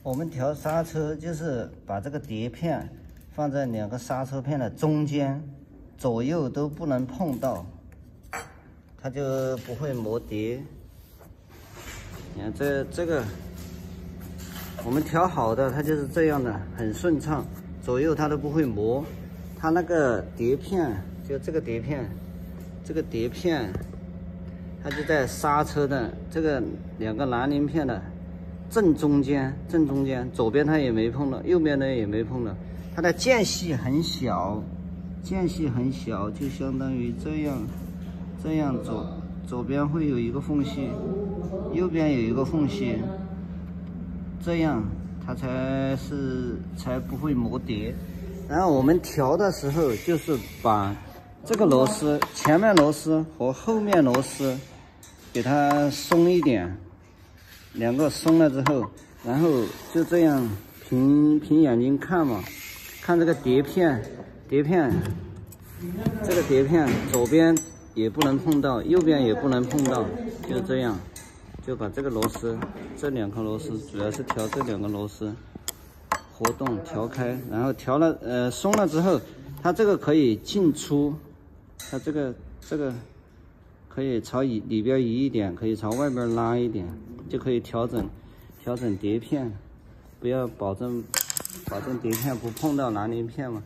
我们调刹车就是把这个碟片放在两个刹车片的中间，左右都不能碰到，它就不会磨碟。你看这个我们调好的，它就是这样的，很顺畅，左右它都不会磨。它那个碟片，就这个碟片，它就在刹车的这个两个南宁片的正中间，左边它也没碰到，右边呢也没碰到。它的间隙很小，就相当于这样左边会有一个缝隙，右边有一个缝隙，这样它才不会磨碟。然后我们调的时候，就是把这个螺丝前面螺丝和后面螺丝给它松一点，两个松了之后，然后就这样凭眼睛看嘛，看这个碟片，这个碟片左边也不能碰到，右边也不能碰到，就这样，就把这个螺丝，这两颗螺丝主要是调这两个螺丝活动调开，然后调了松了之后，它这个可以进出，它这个可以朝里边移一点，可以朝外边拉一点，就可以调整碟片，不要保证碟片不碰到南宁片嘛。